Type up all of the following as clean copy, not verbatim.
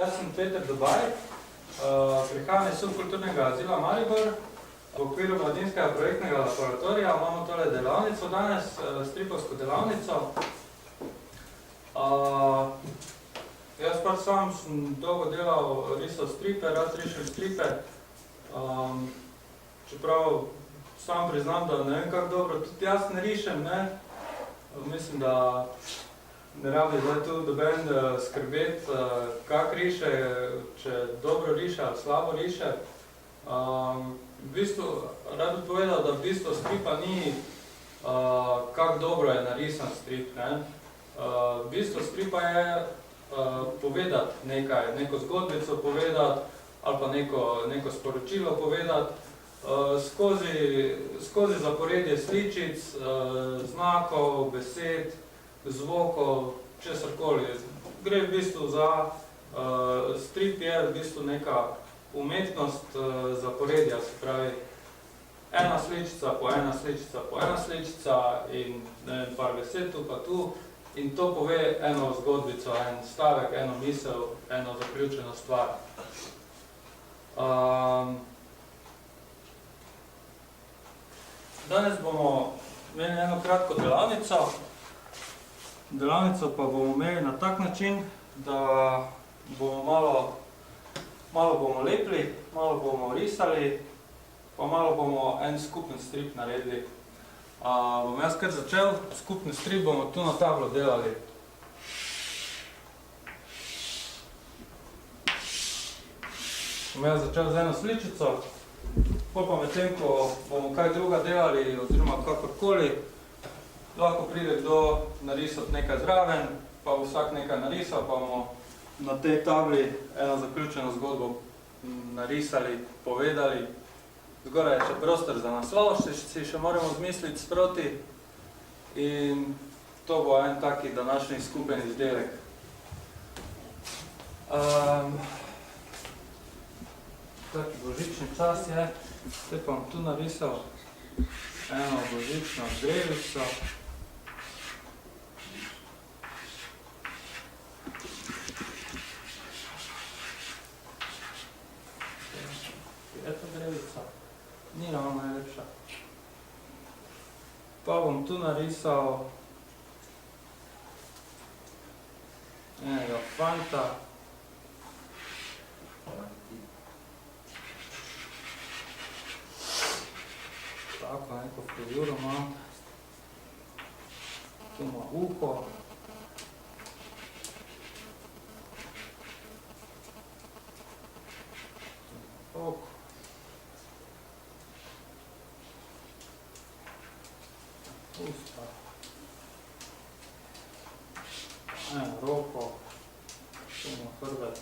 Jaz sem Peter Dobaj, prihajam iz subkulturnega azila Maribor. V okviru mladinskega projektnega laboratorija imamo tole delavnico danes, stripovsko delavnico. Jaz pač sam sem dolgo delal, risal stripe, rad rišem stripe. Čeprav sam priznam, da ne vem kako dobro, tudi jaz ne rišem, ne. Mislim, da ne rabi zdaj tu doben skrbeti, kak riše, če dobro riše ali slabo riše. V bistvu, rad bi povedal, da v bistvu stripa ni, kako dobro je narisan strip, ne. V bistvu stripa je povedati nekaj, neko zgodbico povedati ali pa neko sporočilo povedati skozi zaporedje sličic, znakov, besed, zvokov, česarkoli. Gre v bistvu za, strip je v bistvu neka umetnost zaporedja, se pravi ena sličica po ena sličica po ena sličica in ne vem, par besed tu pa tu in to pove eno zgodbico, en stavek, eno misel, eno zaključeno stvar. Danes bomo imeli eno kratko delavnico. Delavnico pa bomo imeli na tak način, da bomo malo bomo lepili, malo bomo risali, pa malo bomo en skupen strip naredili. Bom jaz kar začel, skupni strip bomo tu na tablo delali. Bom jaz začel z eno sličico, pol pa medtem, ko bomo kaj druga delali, oziroma kakorkoli, lahko pride kdo narisati nekaj zraven, pa bo vsak nekaj narisal, pa bomo na tej tabli eno zaključeno zgodbo narisali, povedali. Zgoraj je še prostor za naslov, si še moramo zmisliti sproti in to bo en taki današnji skupen izdelek. Taki božični čas je, zdaj pa bom tu narisal eno božično drevico. Je to drevica? Ni ravno najlepša. Pa bom tu narisal enega fanta. Tako, neko frizuro ima. Tu ima uho. Oko. Usta. Eno roko. Tu ima hrbet.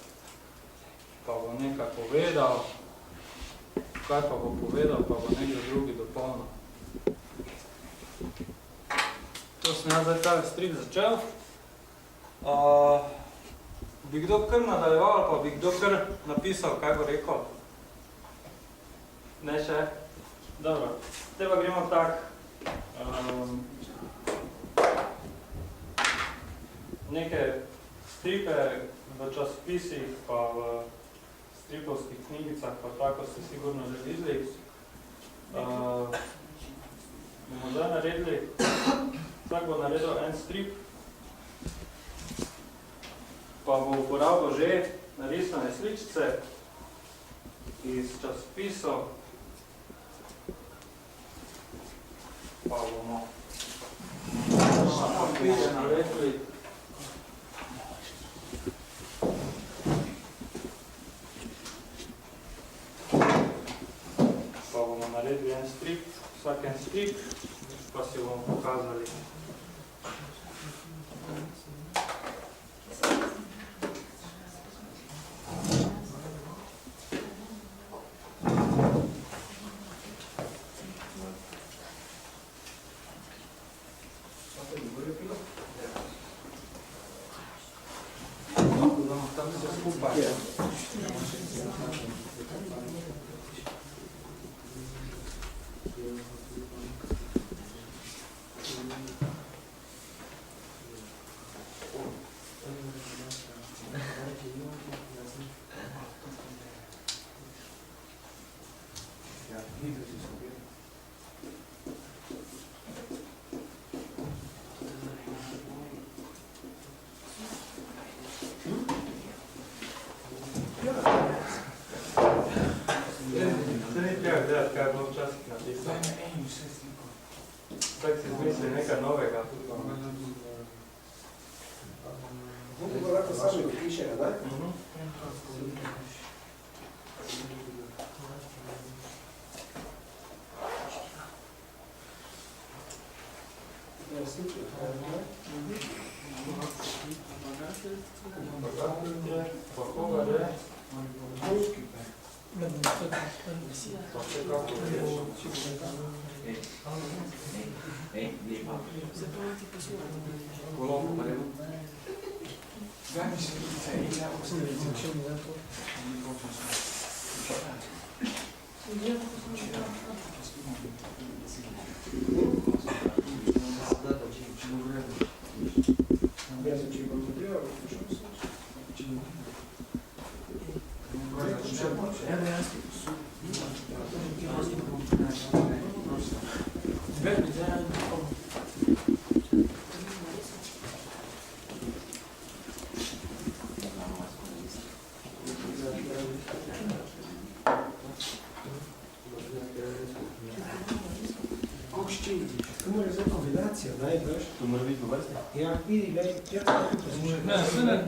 Pa bo nekaj povedal. Kaj pa bo povedal, pa bo nekdo drugi dopolnil. To sem jaz zdaj tale strip začel. Bi kdo kar nadaljeval, pa bi kdo kar napisal, kaj bo rekel? Ne še? Dobro. Zdaj pa gremo tak. Neke stripe v časopisih, pa v stripovskih knjigicah, pa tako ste sigurno že videli. Bomo zdaj naredili, vsak bo naredil en strip, pa bo uporabil že narisane sličice iz časopisov, pa bomo na papirje naredili. Pa bomo naredili en strip, vsak en strip, pa si bomo pokazali. Tam se skupaj. Vsak si zmisli nekaj novega. Bomo pa lahko sami pišejo, ne?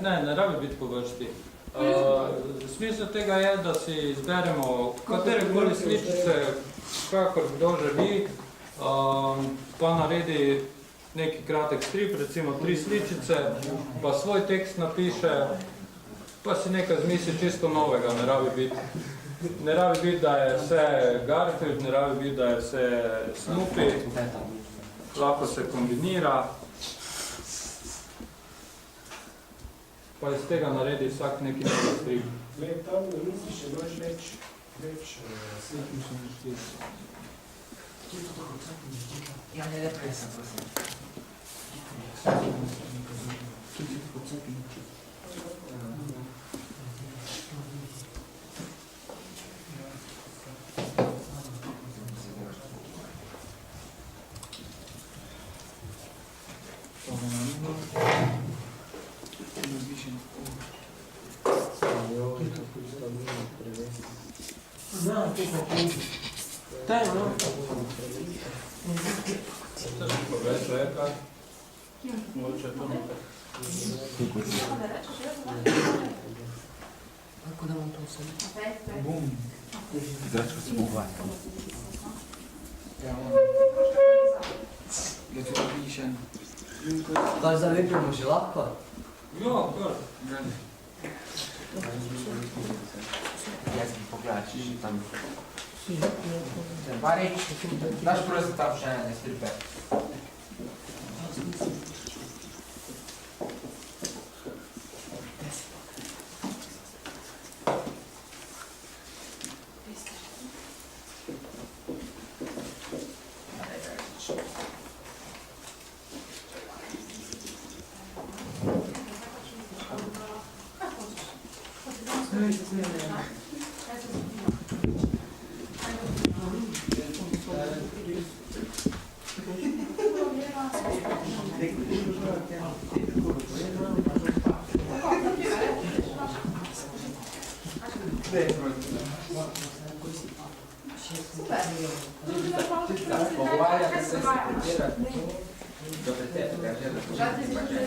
Ne rabi biti po vrsti. Smisel tega je, da si izberemo katerekoli sličice, kakor kdo želi, pa naredi neki kratek strip, recimo 3 sličice, pa svoj tekst napiše, pa si nekaj zmisli čisto novega, ne rabi biti. Ne rabi biti, da je vse Garfield, ne rabi biti, da je vse Snoopy, lahko se kombinira. Pa iz tega naredi vsak neki novi strip. Tam na misli še imaš več slik. Ja, ne lepre sem, prosim. Kako da vam to vse? Bum. Igračka se buvati. Da ti pišem. Kaj zalepimo že lahko? Jo, kar. Jaz bi pogledal, če že tam. Bari, daš prosim tam še ne stripe. Pogovarjate se do pretetka, že da početi pa že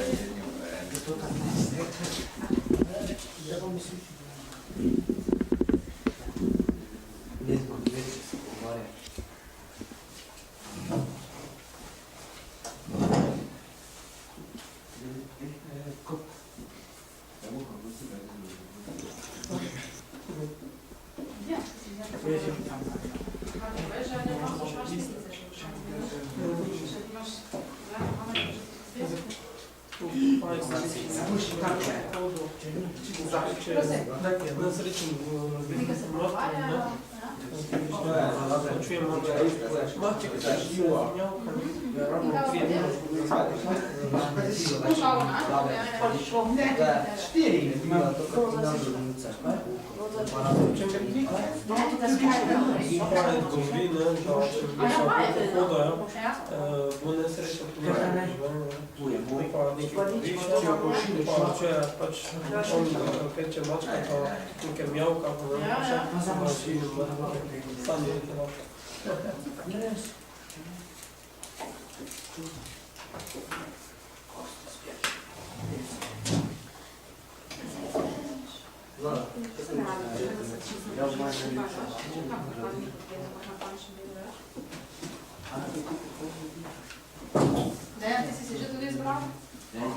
Dejan, ti si se že tudi izbral?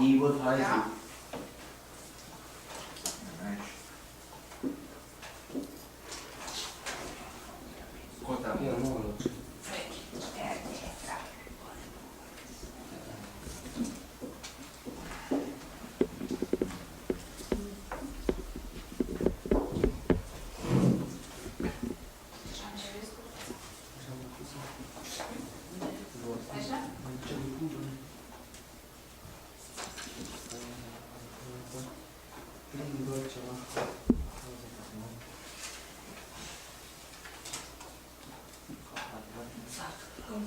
Ivo 20. Ja. Kota. Ja, moglo.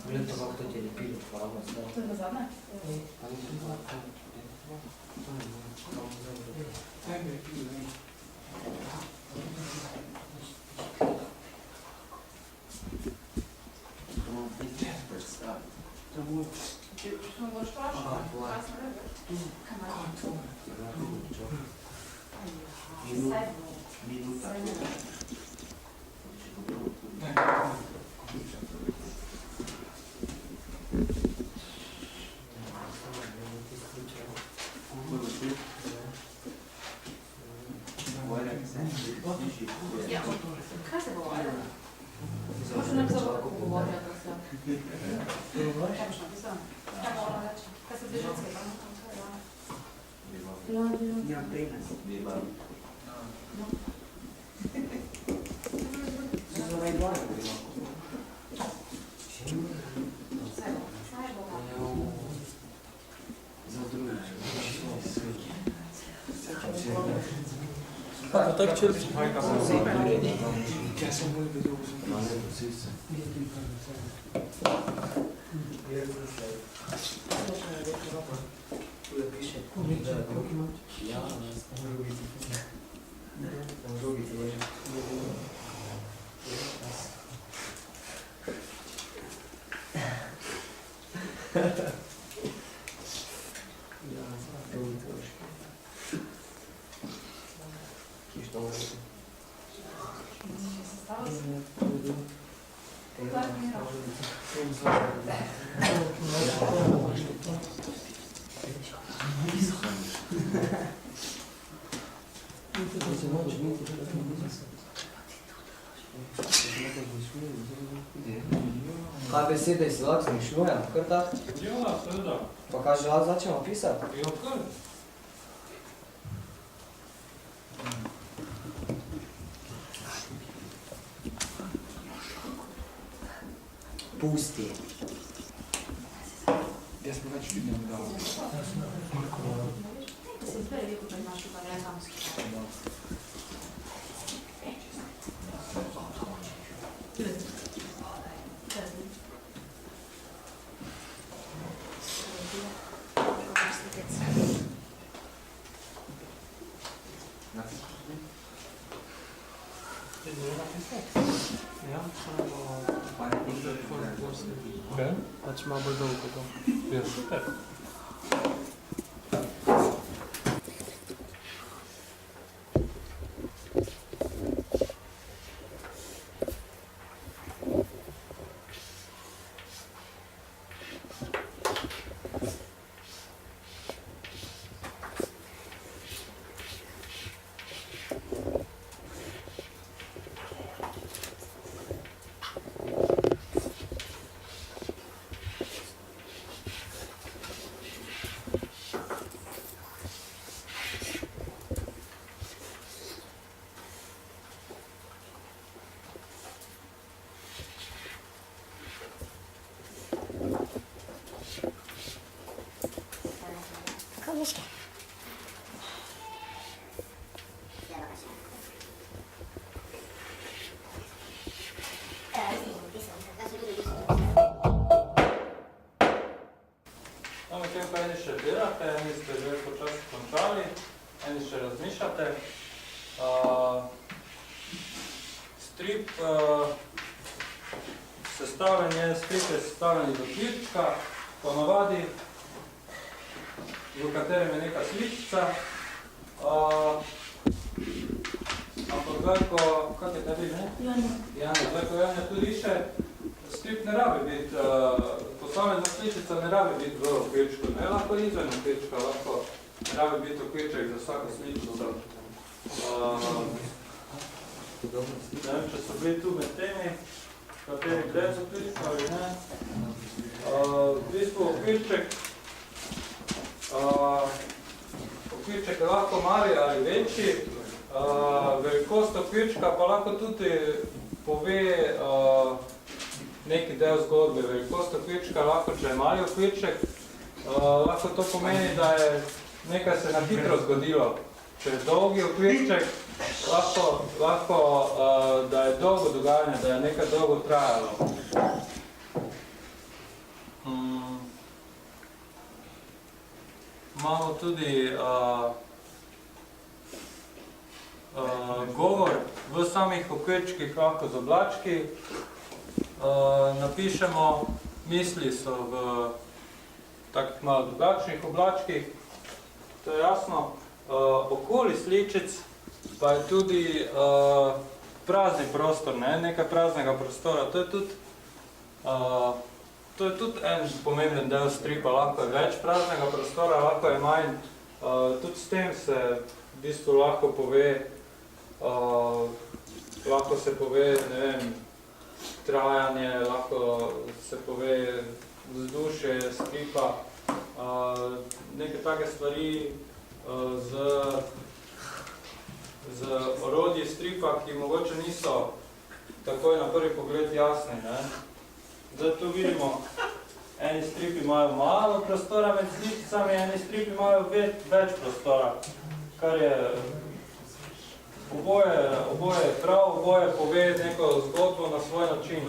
Gleda, kako to ti je lepilo, hvala. To je nazadnje? Če smo boš vprašal, kaj smo rekli? Minuta. Ja, kaj se govorilo? Možno ne bi zavolil, ko govorila, da se... Kaj boš napisal? Kaj bo ona reči? Kaj se dve ženske tam? Ja, 13. Saj bo. Kako tak črpi? Hajka sem Kaj besede si lahko zmišljujem, kar tak? Ja, seveda. Pa kaj že lahko začnemo pisati? Ja, kar. Pusti. Jaz pa več ljudi ne dal. Da se izbere, vi tukaj imaš tukaj, ne tam skupaj. Ja, samo... Kaj? Pač malo bolj dolgo to. Ja, super. No, medtem pa eni še delate, eni ste že počasi končali, eni še razmišljate. Strip sestavljen je, strip je sestavljen iz okvirčka, ponavadi, v katerem je neka sličica. Ampak zdaj, kak je tebi, ne? Janja. Zdaj, ko Janja tu riše, strip ne rabi biti, posamezna sličica ne rabi biti v okvirčku, ne? Lahko izven okvirčka, lahko ne rabi biti okvirček za vsako sličico. Ne vem, če so bili tu med temi, kateri brez okvirčka ali ne. V bistvu okvirček je lahko mali ali večji. Velikost okvirčka pa lahko tudi pove neki del zgodbe. Velikost okvirčka lahko, če je mali okvirček, lahko to pomeni, da je nekaj se na hitro zgodilo. Če je dolgi okvirček, lahko da je dolgo dogajanje, da je nekaj dolgo trajalo. Imamo tudi govor v samih okvirčkih, lahko z oblački. Napišemo, misli so v takih malo drugačnih oblačkih, to je jasno. Okoli sličic pa je tudi prazni prostor, nekaj praznega prostora. To je tudi en pomemben del stripa, lahko je več praznega prostora, lahko je manj. Tudi s tem se v bistvu lahko pove, ne vem, trajanje, lahko se pove vzdušje stripa, neke take stvari z orodji stripa, ki mogoče niso takoj na prvi pogled jasni. Zdaj tu vidimo, eni stripi imajo malo prostora med sličicami, eni stripi imajo več prostora, kar je oboje prav, oboje pove neko zgodbo na svoj način.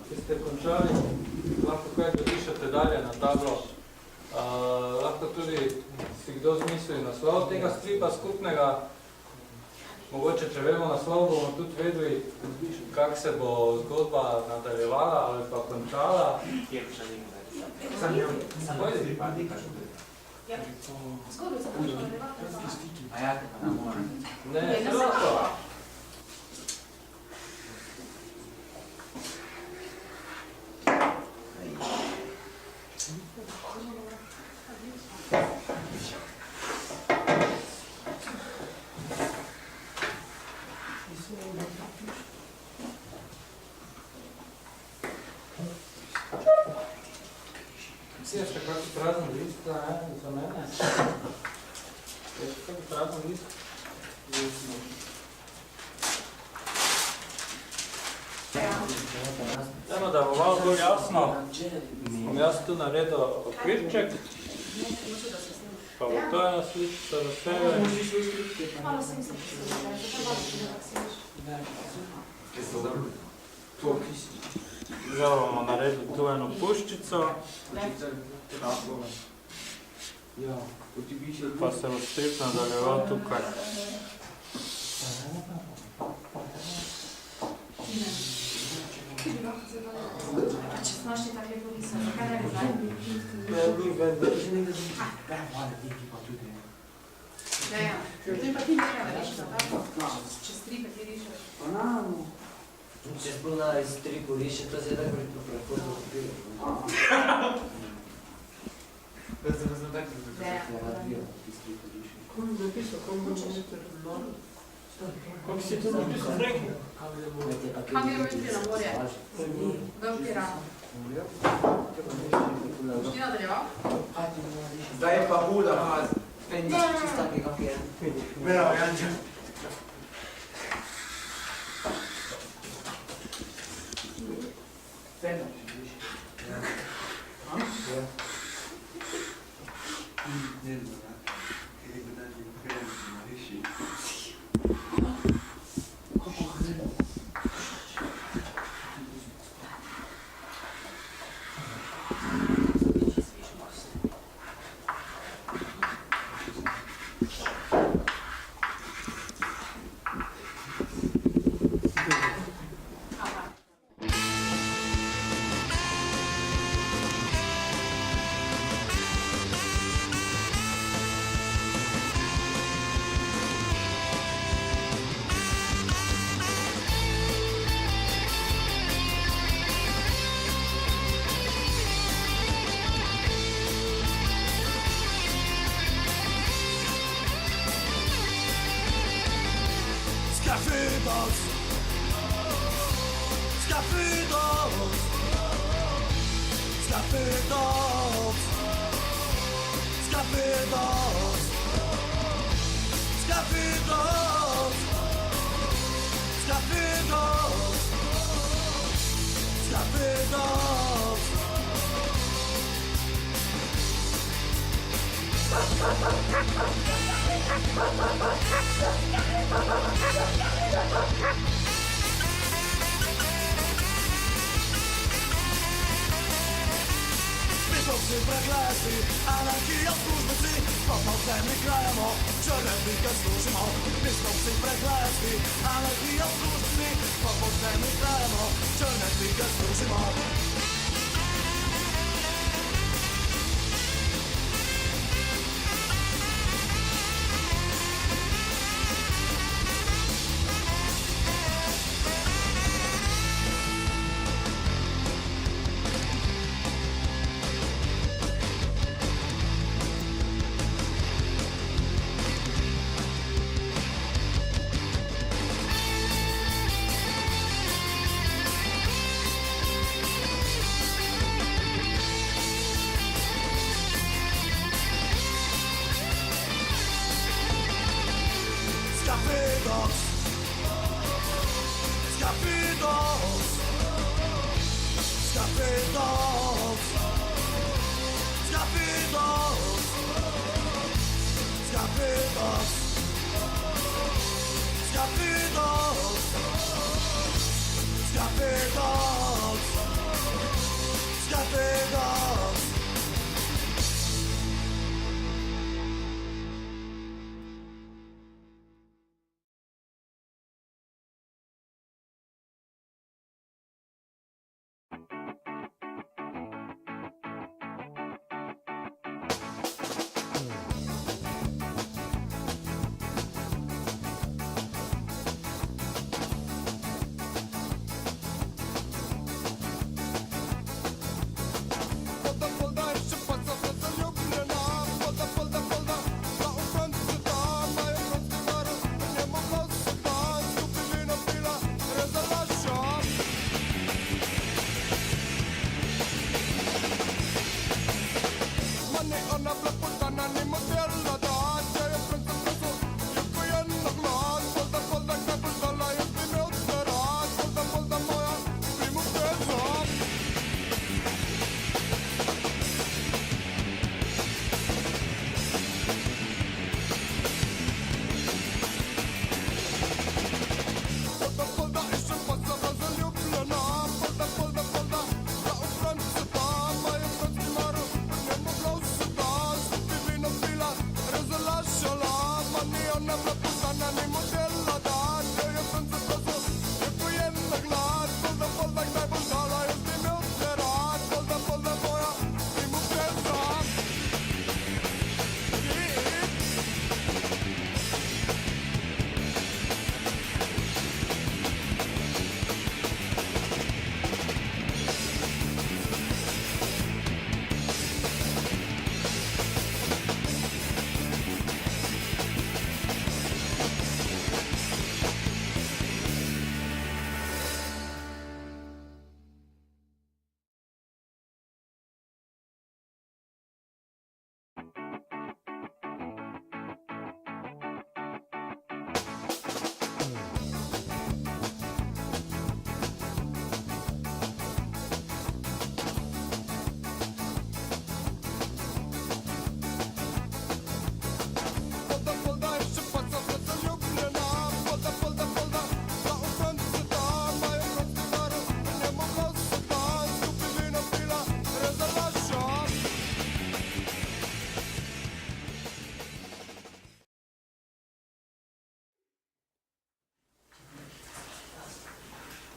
Če ste končali, lahko kaj dopišete dalje na tablo. Lahko tudi si kdo zmisli naslov tega stripa skupnega. Mogoče, če vemo naslov, bomo tudi vedeli, kak se bo zgodba nadaljevala ali pa končala. Zgodbica bo nadaljevati. A ja, te pa ne morem. Ne, zelo to. Si ještě kaký prázdný list za mene? Ještě kaký prázdný list? Eno, da bo malo bolj jasno, bom jaz tu naredil okvirček. Pa bo to ena sličica za sebe. Malo sem se pisala, Zdaj bomo naredili tu eno puščico. Pa se bo strip nadaljeval tukaj. Če znaš ti tako lepo pisati, kaj ne bi zdaj? Ja. Potem pa ti ne treba rešiti, tako? Če stripe ti rišeš. Če spolna iz stripu riše, to se je tako prehodno kupilo. Kako si to napisal rekel? Kam je vrti na morje? V Piranu. Boš ti nadaljeval? Zdaj je pa huda faza. Meni čist taki, kak je. Bravo, Janča. Skafidos, Skafidos, Skafidos, Skafidos, Skafidos, Skafidos, Skafidos. Pisovci preklesti, anarhija v službici, popolcemi krajamo, črnetnike služimo. Pisovci preklesti, anarhija v službici, popolcemi krajamo, črnetnike služimo. Skafidos, Skafidos, Skafidos, Skafidos, Skafidos, Skafidos, Skafidos, Skafidos.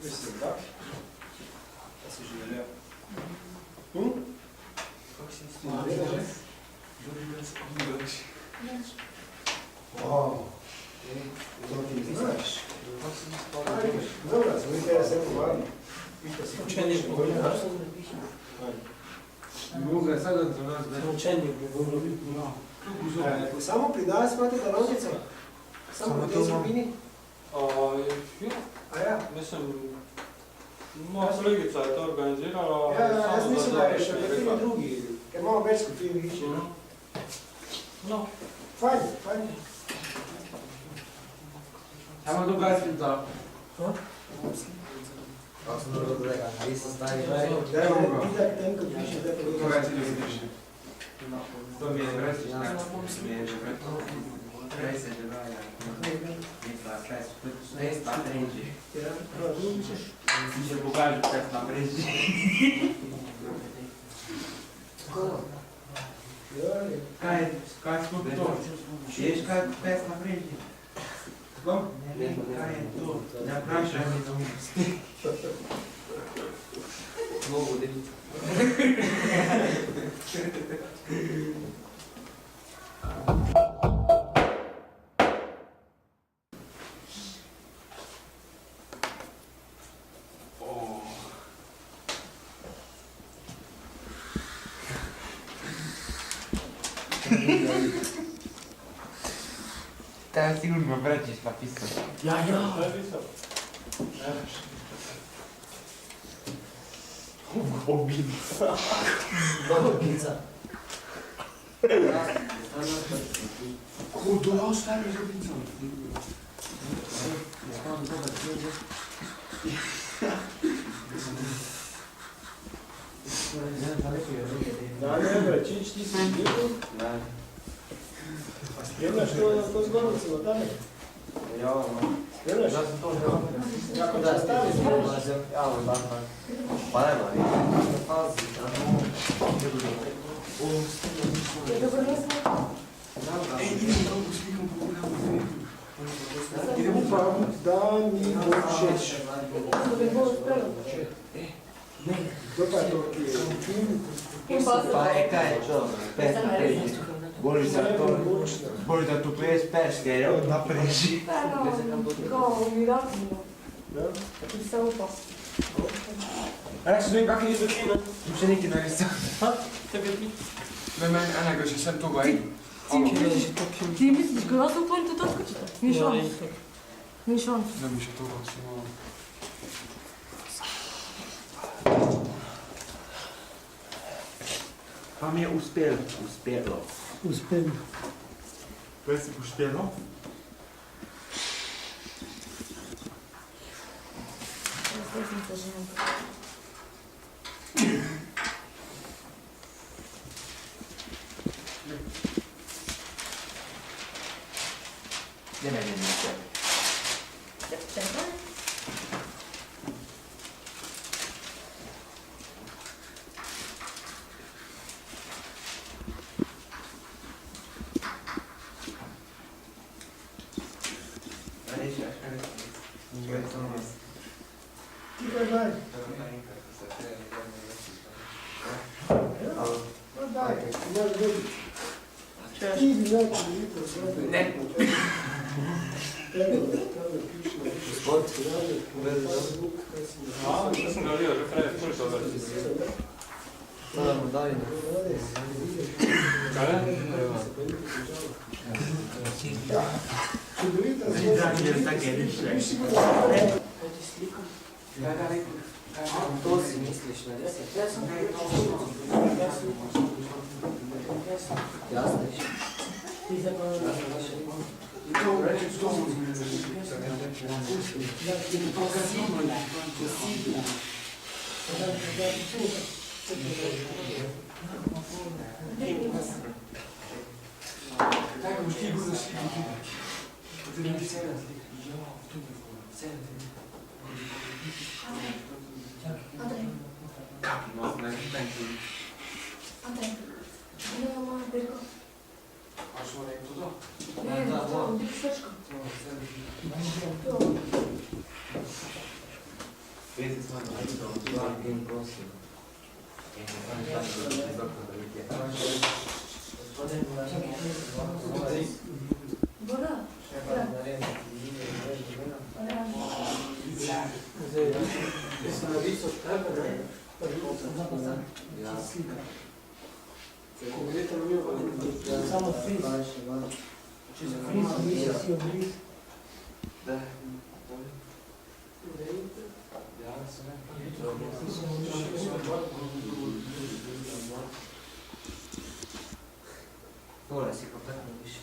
Mislim, da? Da si želel. Kako si Malo že? Wow. To ti ne znaš? Dobro, zvojite, jaz se povabim. Učenje je bilo. Druga, sada za nas, da. Učenje je bilo. Samo pridaj spati delavnico. Samo v tej skupini. Ja, A ja? mislim, moja kolegica je to organizirala. Ja, jaz samo mislim, za da je to, še je kateri rekla. drugi, ker imamo več kot tri hiše. Mhm. No, Fajn, fajn. Samo događati da. Kako smo dobro kolega, vi ste stari Da je vidak tem, ko piše, da je to Događati da vidiš. To mi je vreći, Ja. mi je že vreći. Prej se že vraja. Misla, kaj su pet na pređi. Si že pokažu pet na pređi. Kaj smo to? Ješ kaj pet na pređi? Kaj je to? Ne vprašaj mi za umosti. Mogu deliti. Taj sigurno vrećiš napisao. to je pisal. Dobro, pizza. Kudo ostane za pico? Da, ne, Bračič, ti si bil? Da. A spremljaš to zgodnico od tebe? Ja, no. Spremljaš? Ja sam to želeo. Kako Da, će staviti? ja, da. Pa nema, ne pazi, Idemo pa da mi bo všeč. Kdo pa je to, ki je? Pa je kaj to? Pet na pređi. Bolj da tu pes peske, je na pređi. Ja se vem, kak je izračuna. Še neki narisal. Ne meni enega, že sem tu vaj. Ti misliš, da jaz upam, da to skočite? Ni šans. Ni šans. Ne bi še to samo. Pa mi je uspelo. Uspem. Kaj si uspelo? Zdaj sem se že. Ne, ne. Ti kaj daj? No daj, imaš dobiti. Ti bi nekaj vidite zgodbe. Ne. Gospod, Facebook, kaj si Ja, to sem ga videl, že prej, ful to vrti. moramo dalje. Kaj je? Čudovita To si misliš, ne? Jasno je. Tako boš ti bude sliki. Andrej, No, ne, ne. Andrej. Ne, moja berko. A što je to? Ne, to je srčka. To. Vezi smo Voda. Samo film. Če se film, si obliz. Da. Tole si pa tako više.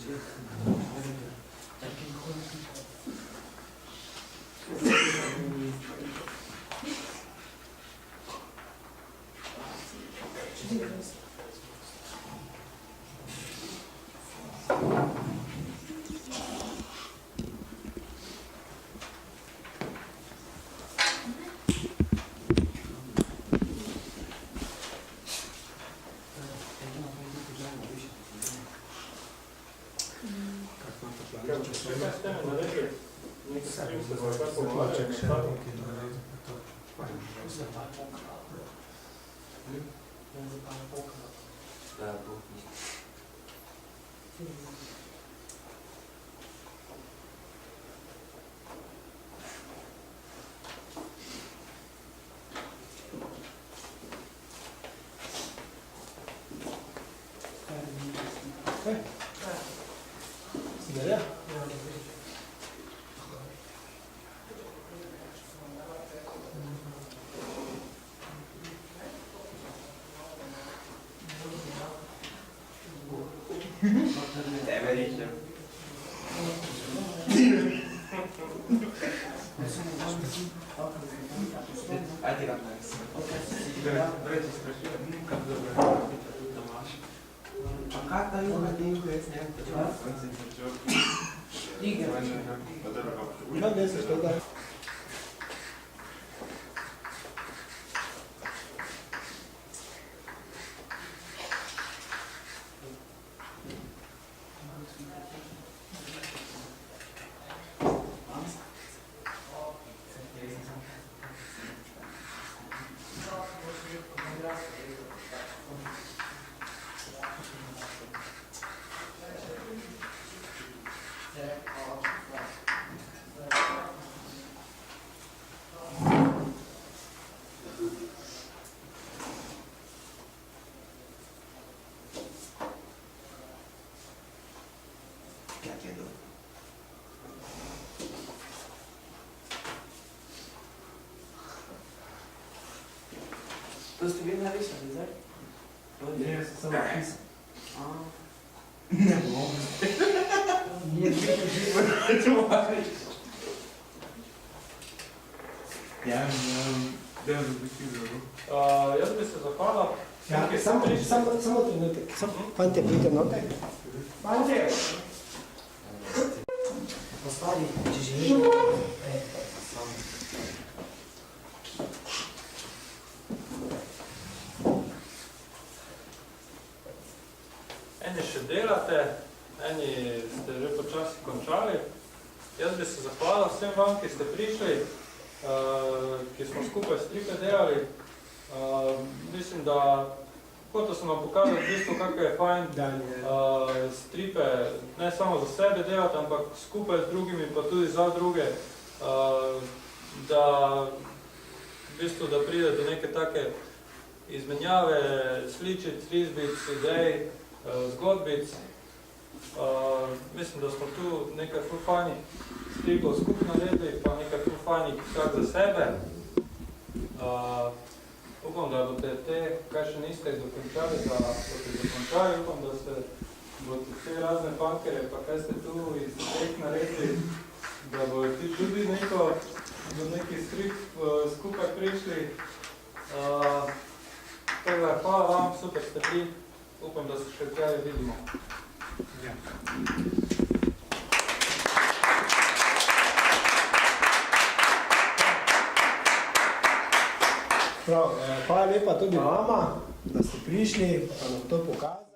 Kaj ste me naredili? Nekaj stvari ste se tako Zaklaček še pogovarjali. nekaj naredi. Da, bo. Zdaj? Tebe rišem. Ajde ga naresim. Daj ti sprašujem, kaj dobro Tomaš. Pa kaj ta ima dinko, jaz ne vem, počela sem se počel. Ima mesec, to da. To ste vi narisali, zdaj? Ne, jaz sem samo napisal. Ne bom. Nije bilo živo. Ja, da bi bilo. Jaz bi se zahvalil. Ja, samo trenutek. Fantje, pridite noter. Fantje! Ostali, če želite. Eni še delate, eni ste že počasi končali. Jaz bi se zahvalil vsem vam, ki ste prišli, ki smo skupaj stripe delali. Mislim, da hotel sem vam pokazati v bistvu, kako je fajn stripe ne samo za sebe delati, ampak skupaj z drugimi, pa tudi za druge, da v bistvu, da pride do neke take izmenjave sličic, risbic, idej, zgodbic. Mislim, da smo tu nekaj ful fajnih stripov skupaj naredili, pa nekaj ful fajnih vsak za sebe. Upam, da boste te, kaj še niste dokončali, da boste dokončali. Upam, da se boste vse razne pankere, pa kaj ste tu iz teh naredili, da boste tudi do neki strip skupaj prišli. Tako, hvala vam, super ste bili. Upam, da se še kaj vidimo. Prav, hvala lepa tudi vama, da ste prišli, da nam to pokazali.